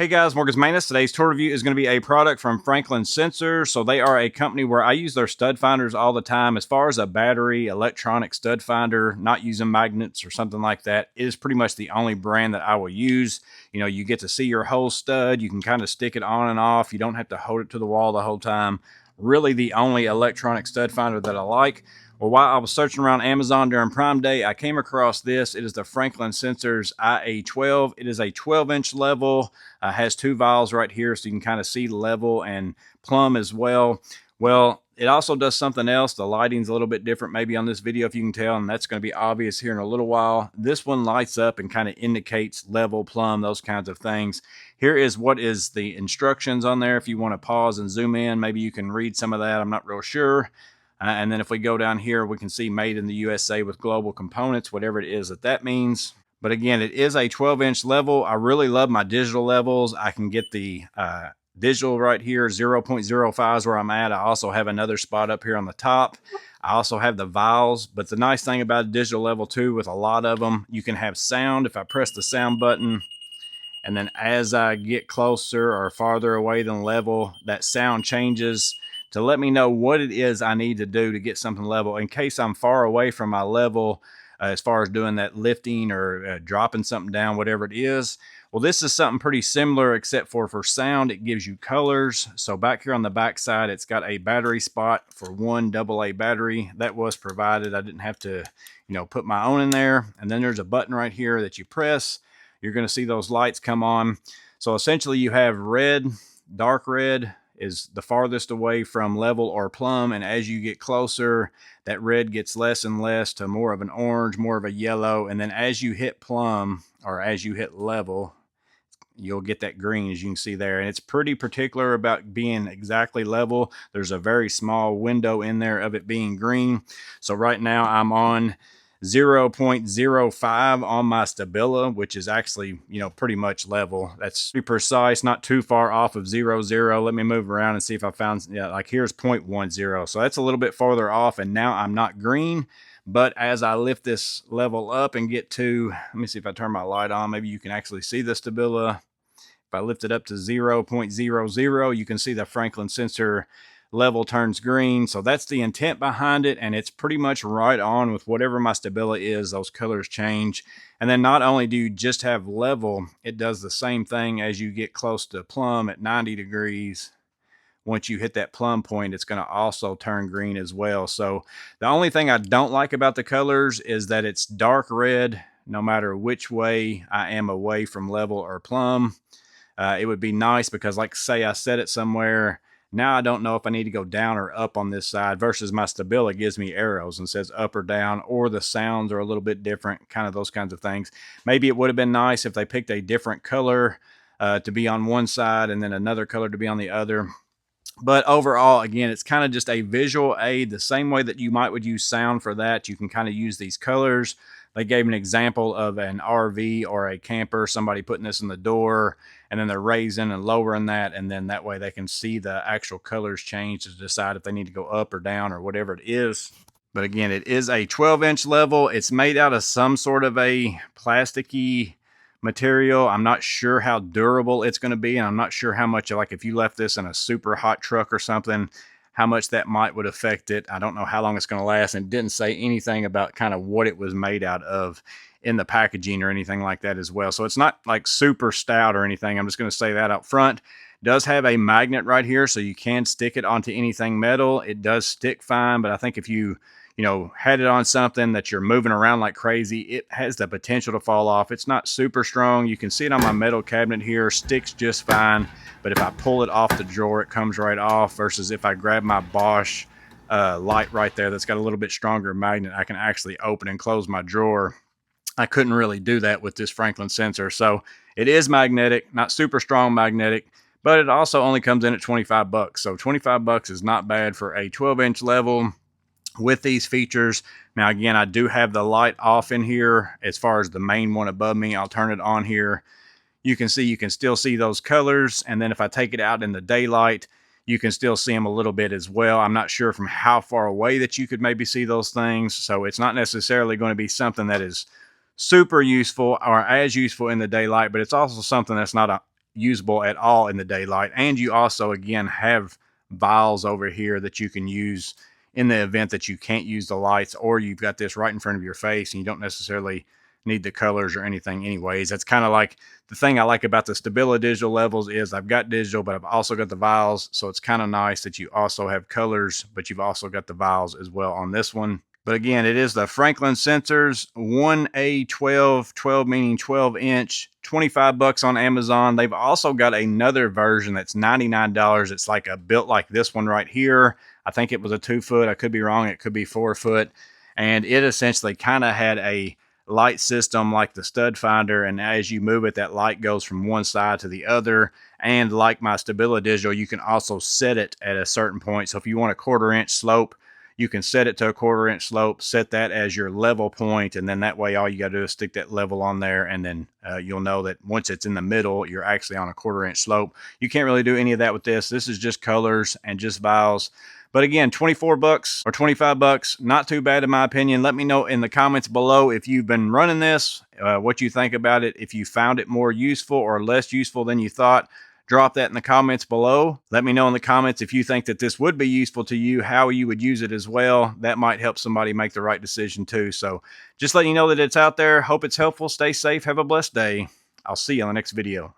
Hey guys, Morgan's Manus. Today's tour review is going to be a product from Franklin Sensors. So they are a company where I use their stud finders all the time. As far as a battery electronic stud finder, not using magnets or something like that, it is pretty much the only brand that I will use. You know, you get to see your whole stud. You can kind of stick it on and off. You don't have to hold it to the wall the whole time. Really the only electronic stud finder that I like. Well, while I was searching around Amazon during Prime Day, I came across this. It is the Franklin Sensors IA12. It is a 12-inch level. Has two valves right here, so you can kind of see level and plumb as well. Well, it also does something else. The lighting's a little bit different maybe on this video, if you can tell, and that's going to be obvious here in a little while. This one lights up and kind of indicates level, plumb, those kinds of things. Here is what is the instructions on there. If you want to pause and zoom in, maybe you can read some of that. I'm not real sure. And then if we go down here, we can see made in the USA with global components, whatever it is that means. But again, it is a 12-inch level. I really love my digital levels. I can get the digital right here, 0.05 is where I'm at. I also have another spot up here on the top. I also have the valves, but the nice thing about a digital level too, with a lot of them, you can have sound. If I press the sound button, and then as I get closer or farther away than level, that sound changes to let me know what it is I need to do to get something level in case I'm far away from my level as far as doing that lifting or dropping something down, whatever it is. Well, this is something pretty similar except for sound, it gives you colors. So back here on the back side, it's got a battery spot for one AA battery. That was provided. I didn't have to, put my own in there. And then there's a button right here that you press. You're going to see those lights come on. So essentially you have red, dark red, is the farthest away from level or plumb, and as you get closer, that red gets less and less to more of an orange, more of a yellow, and then as you hit plumb or as you hit level, you'll get that green, as you can see there. And it's pretty particular about being exactly level. There's a very small window in there of it being green. So right now I'm on 0.05 on my Stabila, which is actually, pretty much level. That's pretty precise, not too far off of 0.0. Let me move around and see if I found, like here's 0.10. So that's a little bit farther off, and now I'm not green. But as I lift this level up and get to, let me see if I turn my light on, maybe you can actually see the Stabila. If I lift it up to 0.00, you can see the Franklin sensor level turns green. So that's the intent behind it, and it's pretty much right on with whatever my Stabila is. Those colors change. And then not only do you just have level, it does the same thing as you get close to plumb at 90 degrees. Once you hit that plumb point, it's going to also turn green as well. So the only thing I don't like about the colors is that it's dark red no matter which way I am away from level or plumb. It would be nice because, like say I set it somewhere, now I don't know if I need to go down or up on this side, versus my Stabila gives me arrows and says up or down, or the sounds are a little bit different, kind of those kinds of things. Maybe it would have been nice if they picked a different color to be on one side and then another color to be on the other. But overall, again, it's kind of just a visual aid. The same way that you would use sound for that, you can kind of use these colors. They gave an example of an RV or a camper, somebody putting this in the door, and then they're raising and lowering that, and then that way they can see the actual colors change to decide if they need to go up or down or whatever it is. But again, it is a 12-inch level. It's made out of some sort of a plasticky material. I'm not sure how durable it's going to be, and I'm not sure how much, like if you left this in a super hot truck or something, how much that would affect it. I don't know how long it's going to last, and it didn't say anything about kind of what it was made out of in the packaging or anything like that as well. So it's not like super stout or anything. I'm just going to say that up front. It does have a magnet right here, so you can stick it onto anything metal. It does stick fine, but I think if you had it on something that you're moving around like crazy, it has the potential to fall off. It's not super strong. You can see it on my metal cabinet here, sticks just fine. But if I pull it off the drawer, it comes right off, versus if I grab my Bosch light right there that's got a little bit stronger magnet, I can actually open and close my drawer. I couldn't really do that with this Franklin sensor. So it is magnetic, not super strong magnetic, but it also only comes in at 25 bucks. So 25 bucks is not bad for a 12-inch level with these features. Now, again, I do have the light off in here as far as the main one above me. I'll turn it on here. You can still see those colors. And then if I take it out in the daylight, you can still see them a little bit as well. I'm not sure from how far away that you could maybe see those things. So it's not necessarily going to be something that is super useful or as useful in the daylight, but it's also something that's not usable at all in the daylight. And you also, again, have vials over here that you can use in the event that you can't use the lights, or you've got this right in front of your face and you don't necessarily need the colors or anything anyways. That's kind of like the thing I like about the stability digital levels is I've got digital, but I've also got the vials. So it's kind of nice that you also have colors, but you've also got the vials as well on this one. But again, it is the Franklin Sensors 1A12, 12 meaning 12 inch, 25 bucks on Amazon. They've also got another version that's $99. It's like a built like this one right here. I think it was a 2 foot. I could be wrong. It could be 4 foot. And it essentially kind of had a light system like the stud finder, and as you move it, that light goes from one side to the other. And like my stability digital, you can also set it at a certain point. So if you want a 1/4 inch slope, you can set it to a 1/4 inch slope, set that as your level point, and then that way all you got to do is stick that level on there, and then you'll know that once it's in the middle, you're actually on a 1/4 inch slope. You can't really do any of that with this. This is just colors and just vials. But again, 24 bucks or 25 bucks, not too bad in my opinion. Let me know in the comments below if you've been running this, what you think about it, if you found it more useful or less useful than you thought. Drop that in the comments below. Let me know in the comments if you think that this would be useful to you, how you would use it as well. That might help somebody make the right decision too. So just letting you know that it's out there. Hope it's helpful. Stay safe. Have a blessed day. I'll see you on the next video.